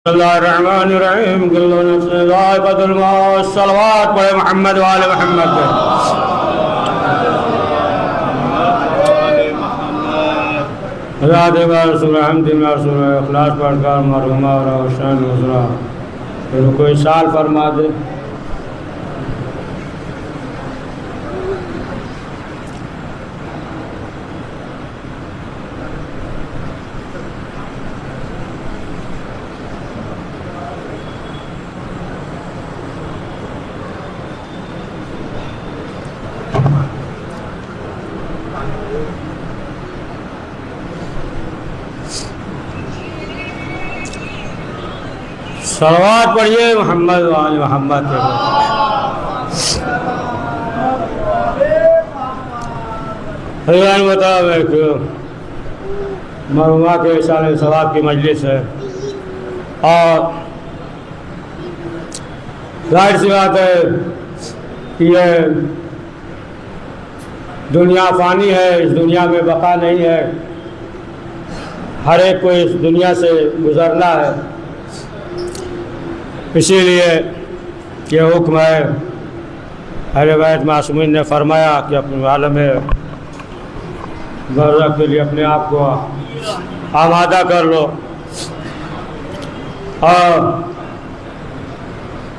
اللہ الرحمن الرحیم کل نفس ذائقۃ الموت صلوات پڑھے محمد وآل محمد پہ حضرت رسول حمد رسول اخلاص پڑھ کر مرحومہ اور حسین حضرہ پھر کوئی سال فرما دے. صلوات پڑھیے محمد وآل محمد پہ. حضرت مطابق مرحومہ کے اشارہ ثواب کی مجلس ہے اور ظاہر سی بات ہے کہ یہ دنیا فانی ہے، اس دنیا میں بقا نہیں ہے، ہر ایک کو اس دنیا سے گزرنا ہے. اسی لیے یہ حکم ہے اہل بیت معصومین نے فرمایا کہ اپنے عالم برزخ کے لیے اپنے آپ کو آمادہ کر لو. اور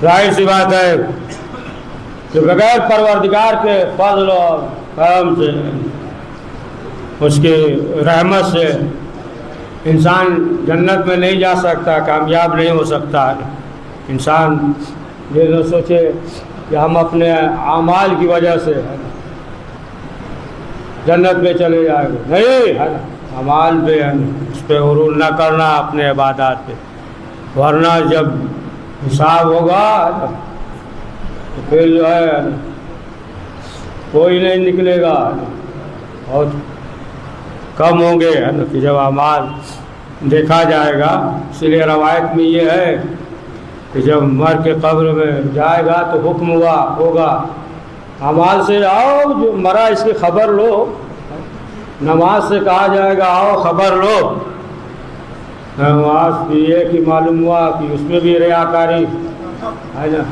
ظاہر سی بات ہے کہ بغیر پروردگار کے فضل و کرم سے، اس کی رحمت سے انسان جنت میں نہیں جا سکتا، کامیاب نہیں ہو سکتا. انسان یہ نہ سوچے کہ ہم اپنے اعمال کی وجہ سے جنت میں چلے جائیں گے، نہیں، اعمال پہ اس پہ غرور نہ کرنا، اپنے عبادات پہ، ورنہ جب حساب ہوگا تو پھر جو ہے کوئی نہیں نکلے گا، بہت کم ہوں گے کہ جب اعمال دیکھا جائے گا. اس لیے روایت میں یہ ہے کہ جب مر کے قبر میں جائے گا تو حکم ہوگا اعمال سے آؤ، جو مرا اس کی خبر لو. نماز سے کہا جائے گا آؤ خبر لو. نماز بھی یہ کہ معلوم ہوا کہ اس میں بھی ریاکاری ہے نا،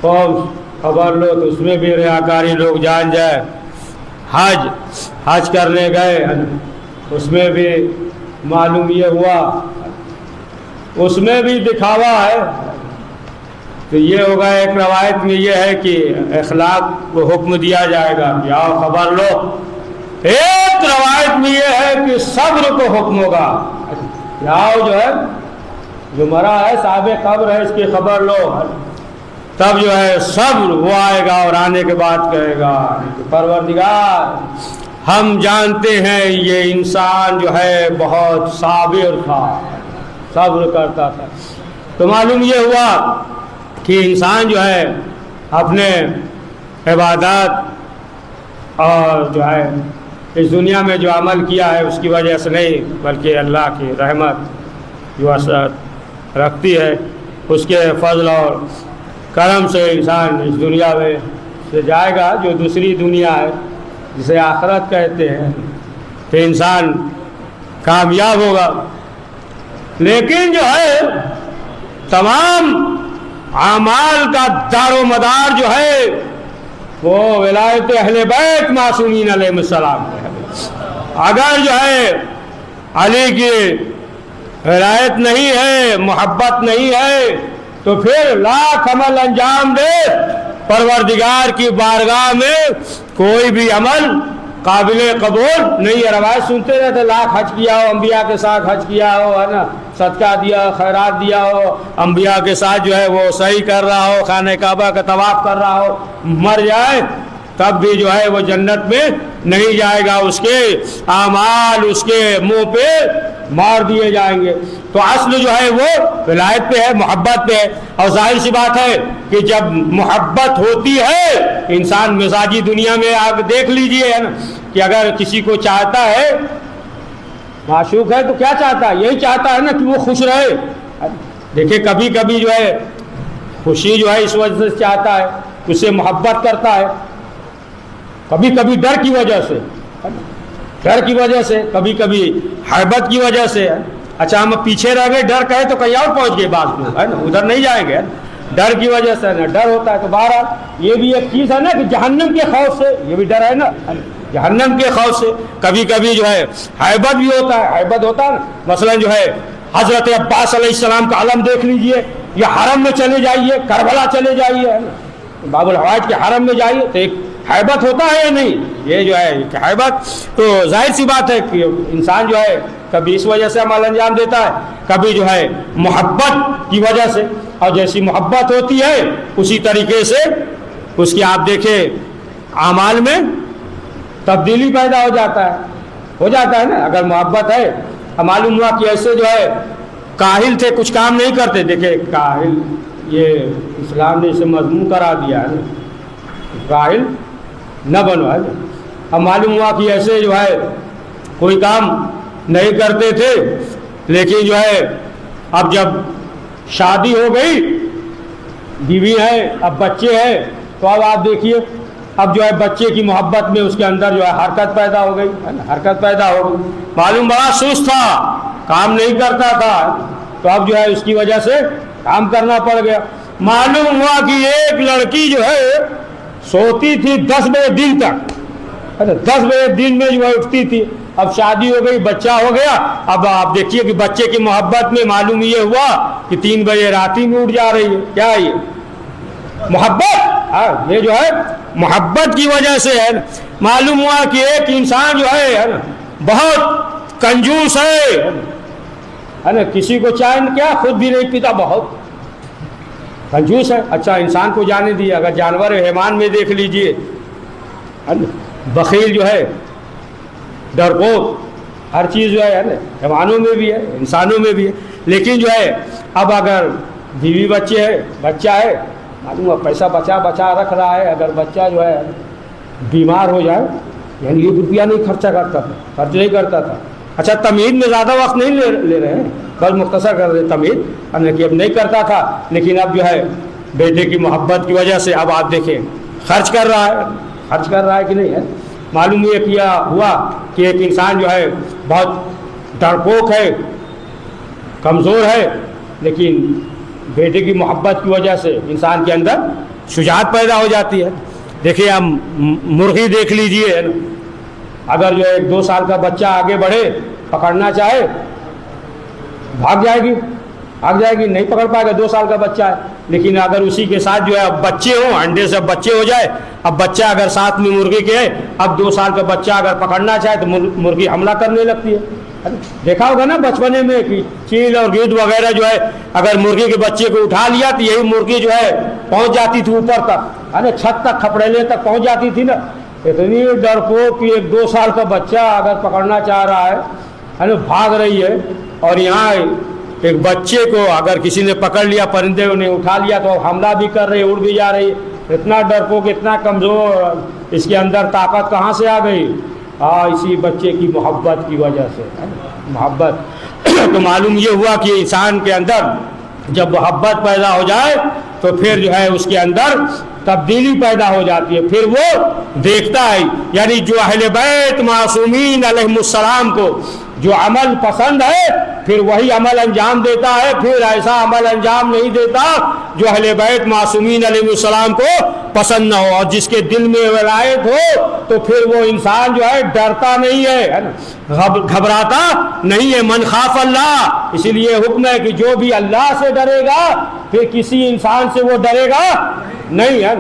قوم خبر لو تو اس میں بھی ریاکاری لوگ جان جائے. حج کرنے گئے، اس میں بھی معلوم یہ ہوا، اس میں بھی دکھاوا ہے. تو یہ ہوگا، ایک روایت میں یہ ہے کہ اخلاق کو حکم دیا جائے گا کہ آؤ خبر لو. ایک روایت میں یہ ہے کہ صبر کو حکم ہوگا، آؤ جو ہے جو مرا ہے صاحب قبر ہے اس کی خبر لو. تب جو ہے صبر وہ آئے گا اور آنے کے بعد کہے گا پروردگار ہم جانتے ہیں یہ انسان جو ہے بہت صابر تھا، صبر کرتا تھا. تو معلوم یہ ہوا کہ انسان جو ہے اپنے عبادات اور جو ہے اس دنیا میں جو عمل کیا ہے اس کی وجہ سے نہیں، بلکہ اللہ کی رحمت جو اثر رکھتی ہے، اس کے فضل اور کرم سے انسان اس دنیا میں سے جائے گا جو دوسری دنیا ہے جسے آخرت کہتے ہیں، تو انسان کامیاب ہوگا. لیکن جو ہے تمام اعمال کا دار و مدار جو ہے وہ ولایت اہل بیت معصومین علیہ السلام ہے. اگر جو ہے علی کی ولایت نہیں ہے، محبت نہیں ہے، تو پھر لاکھ عمل انجام دے پروردگار کی بارگاہ میں کوئی بھی عمل قابل قبول نہیں ہے. روایت سنتے رہتے، لاکھ حج کیا ہو، انبیاء کے ساتھ حج کیا ہو، ہے نا، صدقہ دیا، خیرات دیا ہو، انبیاء کے ساتھ جو ہے وہ صحیح کر رہا ہو، خانہ کعبہ کا طواف کر رہا ہو، مر جائے تب بھی جو ہے وہ جنت میں نہیں جائے گا. اس کے اعمال اس کے منہ پہ مار دیے جائیں گے. تو اصل جو ہے وہ ولایت پہ ہے، محبت پہ ہے. اور ظاہر سی بات ہے کہ جب محبت ہوتی ہے انسان مزاجی دنیا میں آپ دیکھ لیجئے ہے نا کہ اگر کسی کو چاہتا ہے، معشوق ہے تو کیا چاہتا ہے؟ یہی چاہتا ہے نا کہ وہ خوش رہے. دیکھیں کبھی کبھی جو ہے خوشی جو ہے اس وجہ سے چاہتا ہے، اس سے محبت کرتا ہے، کبھی کبھی ڈر کی وجہ سے، کبھی کبھی حیبت کی وجہ سے. اچھا ہم پیچھے رہ گئے ڈر کہے تو کہیں اور پہنچ گئے بعض لوگ ہے نا, ادھر نہیں جائیں گے ڈر کی وجہ سے نا, ڈر ہوتا ہے. تو بہرحال یہ بھی ایک چیز ہے نا کہ جہنم کے خوف سے, یہ بھی ڈر ہے نا جہنم کے خوف سے. کبھی کبھی جو ہے ہیبت بھی ہوتا ہے, ہیبت ہوتا ہے نا, مثلا جو ہے حضرت عباس علیہ السلام کا علم دیکھ لیجئے, یا حرم میں چلے جائیے, کربلا چلے جائیے ہے نا, باب الحوائج کے حرم میں جائیے تو ایک ہیبت ہوتا ہے یا نہیں, یہ جو ہے ہیبت. تو ظاہر سی بات ہے کہ انسان جو ہے کبھی اس وجہ سے عمل انجام دیتا ہے, کبھی جو ہے محبت کی وجہ سے, اور جیسی محبت ہوتی ہے اسی طریقے سے اس کی آپ دیکھیں اعمال میں تبدیلی پیدا ہو جاتا ہے نا. اگر محبت ہے, معلوم ہوا کہ ایسے جو ہے کاہل تھے, کچھ کام نہیں کرتے, دیکھیں کاہل یہ اسلام نے اسے مضمون کرا دیا ہے, کاہل نہ بنو ہے. اب معلوم ہوا کہ ایسے جو ہے کوئی کام نہیں کرتے تھے, لیکن جو ہے اب جب شادی ہو گئی, بیوی ہے, اب بچے ہیں, تو اب آپ دیکھیے اب جو ہے بچے کی محبت میں اس کے اندر جو ہے حرکت پیدا ہو گئی ہے نا, حرکت پیدا ہو گئی. معلوم بڑا سست تھا, کام نہیں کرتا تھا, تو اب جو ہے اس کی وجہ سے کام کرنا پڑ گیا. معلوم ہوا کہ ایک لڑکی جو ہے سوتی تھی 10 بجے دن تک, 10 بجے دن میں جو ہے اٹھتی تھی. اب شادی ہو گئی, بچہ ہو گیا, اب آپ دیکھیے کہ بچے کی محبت میں معلوم یہ ہوا کہ 3 بجے رات ہی میں اٹھ جا رہی ہے. کیا ہے یہ محبت؟ یہ جو ہے محبت کی وجہ سے ہے. معلوم ہوا کہ ایک انسان جو ہے بہت کنجوس ہے نا, کسی کو چائے کیا خود بھی نہیں پیتا, بہت کنجوس ہے. اچھا انسان کو جانے دیے, اگر جانور حیوان میں دیکھ لیجئے, بخیل جو ہے, ڈرپوک, ہر چیز جو ہے حیوانوں میں بھی ہے, انسانوں میں بھی ہے. لیکن جو ہے اب اگر بیوی بچے ہے, بچہ ہے, معلوم ہے پیسہ بچا رکھ رہا ہے, اگر بچہ جو ہے بیمار ہو جائے, یعنی 1 روپیہ نہیں خرچ نہیں کرتا تھا. اچھا تمہید میں زیادہ وقت نہیں لے رہے ہیں, بس مختصر کر رہے تمہید, کہ اب نہیں کرتا تھا, لیکن اب جو ہے بیٹے کی محبت کی وجہ سے اب آپ دیکھیں خرچ کر رہا ہے کہ نہیں ہے. معلوم یہ کیا ہوا کہ ایک انسان جو ہے بہت ڈرپوک ہے, کمزور ہے, لیکن بیٹے کی محبت کی وجہ سے انسان کے اندر شجاعت پیدا ہو جاتی ہے. دیکھیے آپ مرغی دیکھ لیجئے, اگر جو 1-2 سال کا بچہ آگے بڑھے, پکڑنا چاہے, بھاگ جائے گی, نہیں پکڑ پائے گا, 2 سال کا بچہ ہے. لیکن اگر اسی کے ساتھ جو ہے اب بچے ہوں, انڈے سے بچے ہو جائے, اب بچہ اگر ساتھ میں مرغی کے ہے, اب 2 سال کا بچہ اگر پکڑنا چاہے تو مرغی حملہ کرنے لگتی ہے. دیکھا ہوگا نا بچپنے میں کہ چیل اور گیدڑ وغیرہ جو ہے اگر مرغی کے بچے کو اٹھا لیا تو یہی مرغی جو ہے پہنچ جاتی تھی اوپر تک, چھت تک, کھپڑیلے تک پہنچ جاتی تھی نا. اتنی ڈرپوک کہ 1-2 سال کا بچہ اگر پکڑنا چاہ رہا ہے بھاگ رہی ہے, اور یہاں ایک بچے کو اگر کسی نے پکڑ لیا, پرندے نے اٹھا لیا تو حملہ بھی کر رہی ہے, اڑ بھی جا رہی ہے. اتنا ڈرپوک, اتنا کمزور, اس کے اندر طاقت کہاں سے آ گئی؟ اسی بچے کی محبت کی وجہ سے, محبت. تو معلوم یہ ہوا کہ انسان کے اندر جب محبت پیدا ہو جائے تو پھر جو ہے اس کے اندر تبدیلی پیدا ہو جاتی ہے, پھر وہ دیکھتا ہے. یعنی جو اہل بیت معصومین علیہم السلام کو جو عمل پسند ہے پھر وہی عمل انجام دیتا ہے, پھر ایسا عمل انجام نہیں دیتا جو اہل بیت معصومین علیہ السلام کو پسند نہ ہو. اور جس کے دل میں ولایت ہو تو پھر وہ انسان جو ہے ڈرتا نہیں ہے, گھبراتا نہیں ہے. من خاف اللہ, اسی لیے حکم ہے کہ جو بھی اللہ سے ڈرے گا پھر کسی انسان سے وہ ڈرے گا نہیں ہے,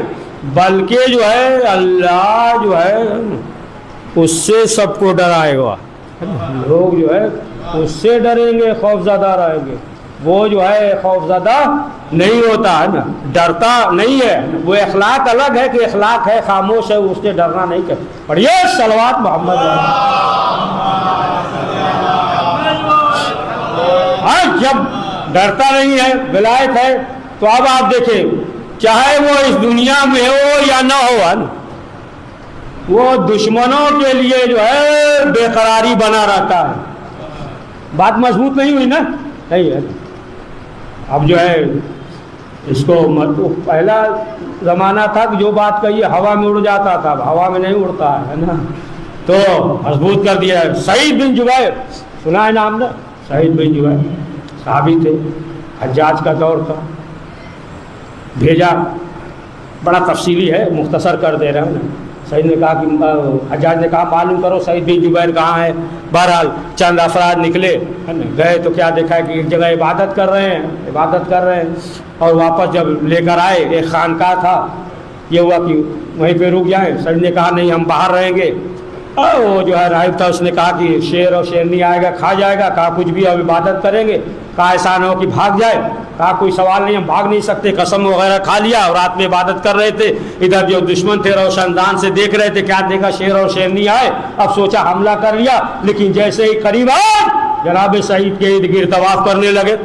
بلکہ جو ہے اللہ جو ہے اس سے سب کو ڈرائے گا. لوگ جو ہے اس سے ڈریں گے, خوف زدہ رہیں گے. وہ جو ہے خوف زدہ نہیں ہوتا ہے نا, ڈرتا نہیں ہے. وہ اخلاق الگ ہے کہ اخلاق ہے خاموش ہے, اس سے ڈرنا نہیں کرتا. پڑھیے صلوات محمد. جب ڈرتا نہیں ہے, ولایت ہے, تو اب آپ دیکھیں چاہے وہ اس دنیا میں ہو یا نہ ہو, وہ دشمنوں کے لیے جو ہے بے قراری بنا رہتا ہے. بات مضبوط نہیں ہوئی نا, نہیں ہے. اب جو ہے اس کو پہلا زمانہ تھا کہ جو بات کہیے ہوا میں اڑ جاتا تھا, اب ہوا میں نہیں اڑتا ہے نا, تو مضبوط کر دیا ہے. سعید بن جبیر سنا ہے نام نا, سعید بن جبیر صحابی تھے، حجاج کا دور تھا، بھیجا، بڑا تفصیلی ہے، مختصر کر دے رہے ہیں۔ سعید نے کہا کہ حجاج نے کہا معلوم کرو سعید بن جبیر کہاں ہے۔ بہرحال چند افراد نکلے، گئے تو کیا دیکھا کہ ایک جگہ عبادت کر رہے ہیں اور واپس جب لے کر آئے ایک خانقاہ تھا، یہ ہوا کہ وہیں پہ رک جائیں۔ سعید نے کہا نہیں ہم باہر رہیں گے، اور وہ جو ہے راہب تھا اس نے کہا کہ شیر اور شیرنی آئے گا کھا جائے گا، کہا کچھ بھی اب عبادت کریں گے، کہا ایسا نہ ہو کہ بھاگ جائے، کہا کوئی سوال نہیں ہم بھاگ نہیں سکتے، قسم وغیرہ کھا لیا اور رات میں عبادت کر رہے تھے، ادھر جو دشمن تھے روشن دان سے دیکھ رہے تھے، کیا دیکھا شیر اور شیرنی آئے، اب سوچا حملہ کر لیا، لیکن جیسے ہی قریب آئے جناب سعید کے ارد گرد طواف کرنے لگے۔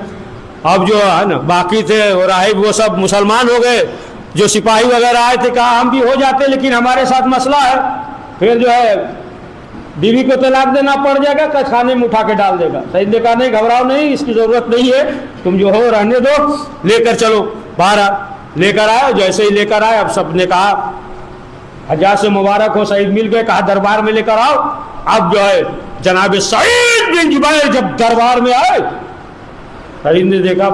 اب جو ہے نا باقی تھے وہ راہب وہ سب مسلمان ہو گئے، جو سپاہی وغیرہ آئے تھے کہا ہم بھی ہو جاتے لیکن ہمارے ساتھ مسئلہ ہے، پھر جو ہے بیوی کو طلاق دینا پڑ جائے گا، کھانے میں اٹھا کے ڈال دے گا۔ سعید نے کہا نہیں گھبراؤ نہیں، اس کی ضرورت نہیں ہے، تم جو ہو رہنے دو، لے کر چلو باہر۔ لے کر آئے، جیسے ہی لے کر آئے اب سب نے کہا حجاج سے مبارک ہو، سعید مل گئے، کہا دربار میں لے کر آؤ۔ اب جو ہے جناب سعید بن جبیر جب دربار میں آئے، سعید نے دیکھا،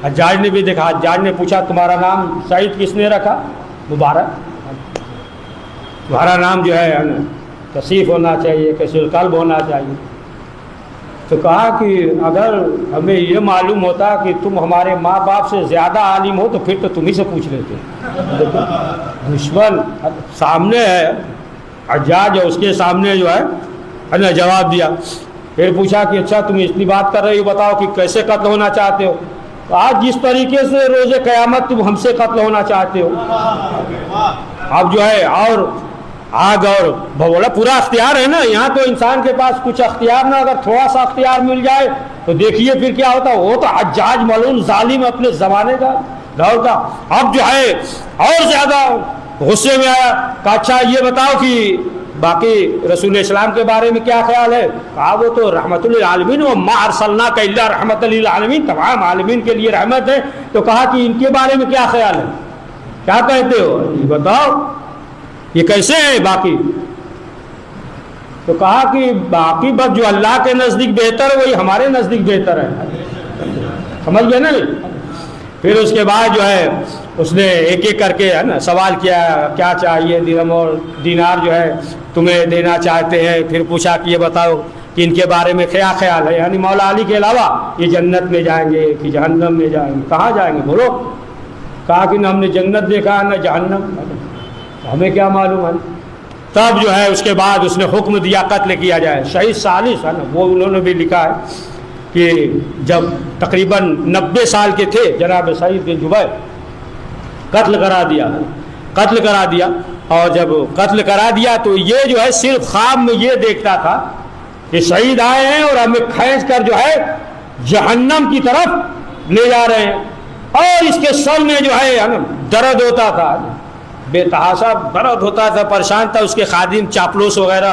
حجاج نے بھی دیکھا، حجاج نے پوچھا تمہارا نام سعید کس نے رکھا؟ مبارک، تمہارا نام جو ہے کثیف ہونا چاہیے، کثیر القلب ہونا چاہیے۔ تو کہا کہ اگر ہمیں یہ معلوم ہوتا کہ تم ہمارے ماں باپ سے زیادہ عالم ہو تو پھر تو تم ہی سے پوچھ لیتے۔ دشمن سامنے ہے، حجاج ہے، اس کے سامنے جو ہے جواب دیا۔ پھر پوچھا کہ اچھا تم اتنی بات کر رہے ہو، بتاؤ کہ کیسے قتل ہونا چاہتے ہو؟ آج جس طریقے سے روز قیامت تم ہم سے قتل ہونا چاہتے ہو۔ اب جو ہے اور آگ اور بولا پورا اختیار ہے نا، یہاں تو انسان کے پاس کچھ اختیار نہ، اگر تھوڑا سا اختیار مل جائے تو دیکھیے پھر کیا ہوتا۔ وہ تو حجاج ملعون ظالم اپنے زمانے کا دور کا، اب جو ہے اور زیادہ غصے میں آیا، کہا اچھا یہ بتاؤ کہ باقی رسول اسلام کے بارے میں کیا خیال ہے؟ کہا وہ تو رحمت للعالمین، وما ارسلناک الا رحمت للعالمین، تمام عالمین کے لیے رحمت ہے۔ تو کہا کہ ان کے بارے میں کیا خیال ہے، کیا کہتے ہو، یہ بتاؤ یہ کیسے ہے باقی؟ تو کہا کہ باقی بس جو اللہ کے نزدیک بہتر ہے وہی ہمارے نزدیک بہتر ہے، سمجھ گئے نا۔ پھر اس کے بعد جو ہے اس نے ایک ایک کر کے ہے نا سوال کیا، کیا چاہیے، درہم اور دینار جو ہے تمہیں دینا چاہتے ہیں۔ پھر پوچھا کہ یہ بتاؤ کہ ان کے بارے میں کیا خیال ہے، یعنی مولا علی کے علاوہ یہ جنت میں جائیں گے کہ جہنم میں جائیں گے، کہاں جائیں گے بولو؟ کہا کہ نہ ہم نے جنت دیکھا نہ جہنم، ہمیں کیا معلوم ہے۔ تب جو ہے اس کے بعد اس نے حکم دیا قتل کیا جائے۔ شہید ثالث ہے نا، وہ انہوں نے بھی لکھا ہے کہ جب تقریباً 90 سال کے تھے جناب سعید بن جبیر، قتل کرا دیا اور جب قتل کرا دیا تو یہ جو ہے صرف خواب میں یہ دیکھتا تھا کہ شہید آئے ہیں اور ہمیں کھینچ کر جو ہے جہنم کی طرف لے جا رہے ہیں، اور اس کے سر میں جو ہے درد ہوتا تھا، بے تحاشا درد ہوتا تھا، پریشان تھا۔ اس کے خادم چاپلوس وغیرہ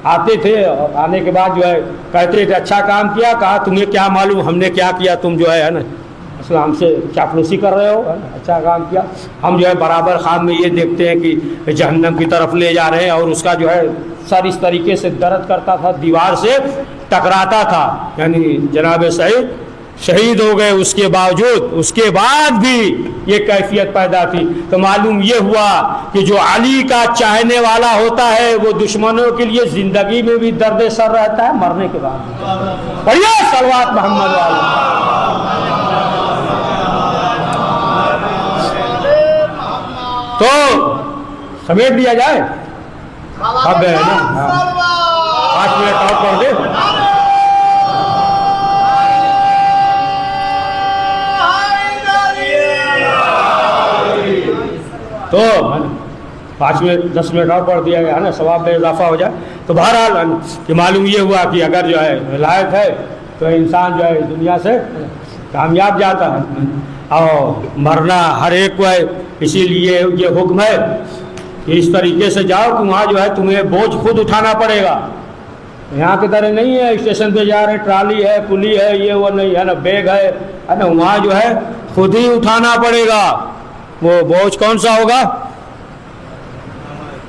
آتے تھے اور آنے کے بعد جو ہے کہتے تھے اچھا کام کیا، کہا تمہیں کیا معلوم ہم نے کیا کیا، تم جو ہے نا اصل ہم سے چاپلوسی کر رہے ہو، اچھا کام کیا۔ ہم جو ہے برابر خواب میں یہ دیکھتے ہیں کہ جہنم کی طرف لے جا رہے ہیں، اور اس کا جو ہے سر اس طریقے سے درد کرتا تھا، دیوار سے ٹکراتا تھا، یعنی جناب سعید شہید ہو گئے۔ اس کے باوجود اس کے بعد بھی یہ کیفیت پیدا تھی، تو معلوم یہ ہوا کہ جو علی کا چاہنے والا ہوتا ہے وہ دشمنوں کے لیے زندگی میں بھی درد سر رہتا ہے، مرنے کے بعد۔ پڑھیے صلوات محمد والا۔ تو سمیٹ دیا جائے اب ہے نا، 5 منٹ اور کر دے۔ تو 5 منٹ 10 منٹ اور پڑھ دیا گیا نا، ثواب میں اضافہ ہو جائے۔ تو بہرحال کہ معلوم یہ ہوا کہ اگر جو ہے ولایت ہے تو انسان جو ہے دنیا سے کامیاب جاتا ہے، اور مرنا ہر ایک کو ہے، اسی لیے یہ حکم ہے کہ اس طریقے سے جاؤ کہ وہاں جو ہے تمہیں بوجھ خود اٹھانا پڑے گا۔ یہاں کی طرح نہیں ہے اسٹیشن پہ جا رہے ٹرالی ہے پلی ہے یہ وہ نہیں ہے نا، بیگ ہے نا، وہاں جو ہے خود ہی اٹھانا پڑے گا۔ وہ بوجھ کون سا ہوگا؟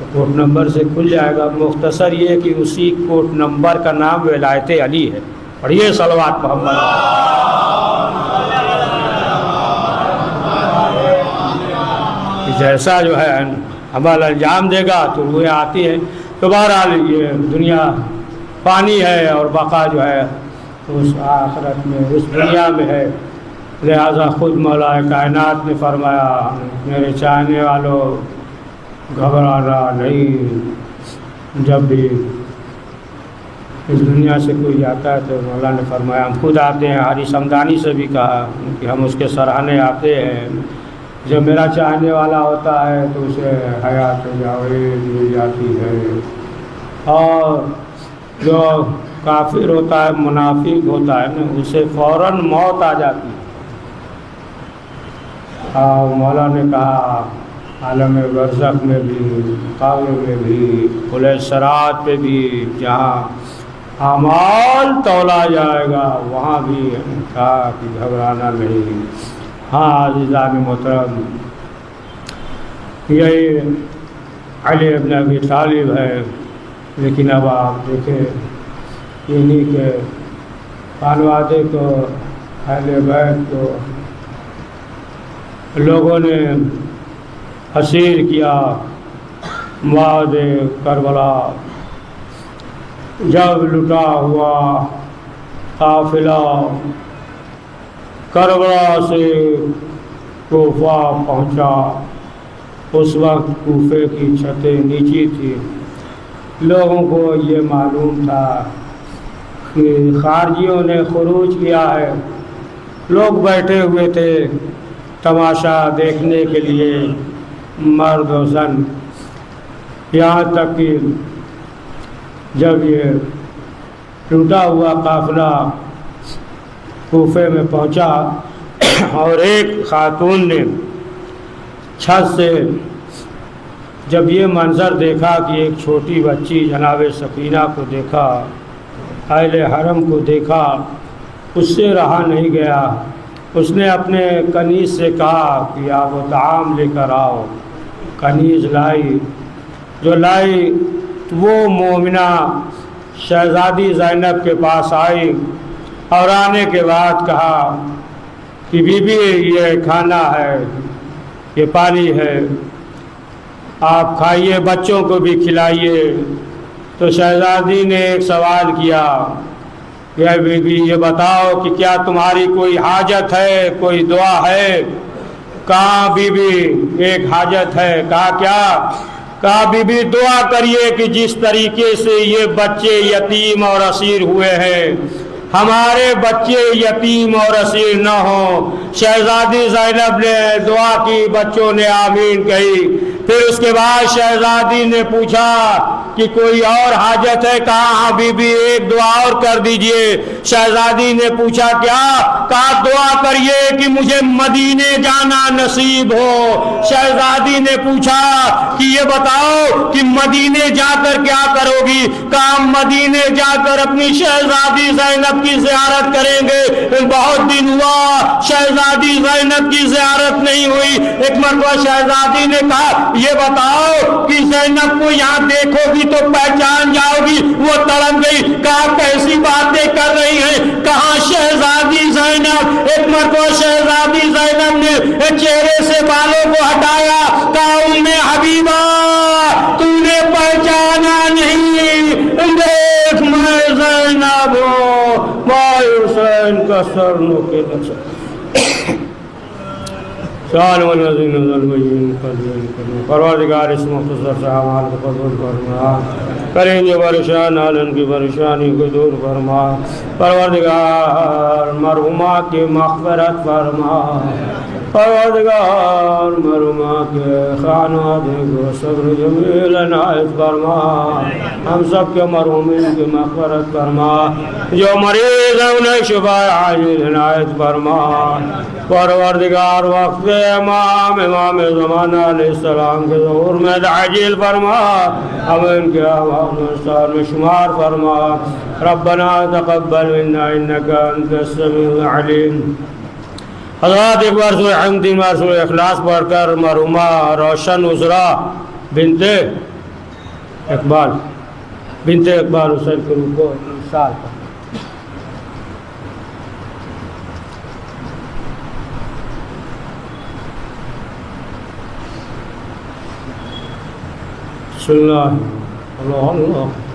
تو کوٹ نمبر سے کھل جائے گا۔ مختصر یہ کہ اسی کوٹ نمبر کا نام ولایت علی ہے۔ پڑھیے صلوات محمد۔ جیسا جو ہے عمل انجام دے گا تو روحیں آتی ہیں۔ تو بہرحال یہ دنیا پانی ہے اور بقا جو ہے اس آخرت میں، اس دنیا میں ہے۔ لہذا خود مولا کائنات نے فرمایا میرے چاہنے والوں گھبرانا نہیں، جب بھی اس دنیا سے کوئی جاتا ہے تو مولا نے فرمایا ہم خود آتے ہیں۔ حارث حمدانی سے بھی کہا کہ ہم اس کے سراہنے آتے ہیں، جب میرا چاہنے والا ہوتا ہے تو اسے حیات جاوید مل جاتی ہے، اور جو کافر ہوتا ہے، منافق ہوتا ہے نا، اسے فوراً موت آ جاتی ہے۔ اور مولا نے کہا عالم برزخ میں بھی، قبر میں بھی، پل صراط پہ بھی، جہاں اعمال تولا جائے گا وہاں بھی کہا کہ گھبرانا نہیں۔ ہاں عزیزان محترم، یہی علی ابن ابی طالب ہے، لیکن اب آپ دیکھیں انہی کے خانوادے کو، اہل بیت کو لوگوں نے اسیر کیا۔ بعد کربلا جب لٹا ہوا قافلہ کربلا سے کوفہ پہنچا، اس وقت کوفے کی چھتیں نیچی تھی۔ لوگوں کو یہ معلوم تھا کہ خارجیوں نے خروج کیا ہے۔ لوگ بیٹھے ہوئے تھے تماشا دیکھنے کے لیے، مرد و زن، یہاں تک کہ جب یہ ٹوٹا ہوا قافلہ کوفے میں پہنچا اور ایک خاتون نے چھت سے جب یہ منظر دیکھا کہ ایک چھوٹی بچی جناب سکینہ کو دیکھا، اہل حرم کو دیکھا، اس سے رہا نہیں گیا۔ اس نے اپنے کنیز سے کہا کہ آپ وہ طعام لے کر آؤ۔ کنیز لائی، جو لائی وہ مومنہ شہزادی زینب کے پاس آئی، اور آنے کے بعد کہا کہ بی بی یہ کھانا ہے، یہ پانی ہے، آپ کھائیے، بچوں کو بھی کھلائیے۔ تو شہزادی نے ایک سوال کیا کہ اے بی بی یہ بتاؤ کہ کیا تمہاری کوئی حاجت ہے، کوئی دعا ہے؟ کہا بی بی ایک حاجت ہے۔ کہا کیا؟ کہا بی بی دعا کریے کہ جس طریقے سے یہ بچے یتیم اور اسیر ہوئے ہیں، ہمارے بچے یتیم اور اسیر نہ ہوں۔ شہزادی زینب نے دعا کی، بچوں نے آمین کہی۔ پھر اس کے بعد شہزادی نے پوچھا کہ کوئی اور حاجت ہے؟ کہا ہاں بی بی ایک دعا اور کر دیجئے۔ شہزادی نے پوچھا کیا؟ کہا دعا کریے کہ مجھے مدینے جانا نصیب ہو۔ شہزادی نے پوچھا کہ یہ بتاؤ کہ مدینے جا کر کیا کرو گی؟ کہا مدینے جا کر اپنی شہزادی زینب کی زیارت کریں گے۔ بہت دن ہوا شہزادی زینب کی زیارت نہیں ہوئی۔ ایک مرتبہ شہزادی نے کہا یہ بتاؤ کہ زینب کو یہاں دیکھو گی تو پہچان جاؤ گی؟ وہ تڑپ گئی۔ کہا کیسی باتیں کر رہی ہیں، کہاں شہزادی زینب؟ ایک مرتبہ شہزادی زینب نے چہرے سے بالوں کو ہٹایا، کہا ام حبیبہ تو نے پہچانا نہیں، دیکھ میں زینب ہوں، بھائی حسین کا سر نوکے نظر شان والذین ظلمین قدیم پروردگار اس مختصر سے اعمال کو قبول فرما، کریں جو پریشان عالم کی پریشانی کو دور فرما، پروردگار مرحومات کی مغفرت فرما، پروردگار مرحومہ کے خانوادے کو صبر جمیل عنایت فرما، ہم سب کے مرحومین کی مغفرت فرما، جو مریض ہیں انہیں شفا عاجل عنایت فرما، پروردگار وقت امام زمانہ علیہ السلام کے ظہور میں عاجل فرما، ہم ان کے آباد میں شمار فرما، ربنا تقبل منا انک انت السمیع العلیم۔ حضرات ایک بار سورہ حمد، 3 بار سورہ اخلاص پڑھ کر مرحومہ روشن عذرا بنت اقبال بنت اقبال حسین کے روح کو انصال کا بسم اللہ اللہ اللہ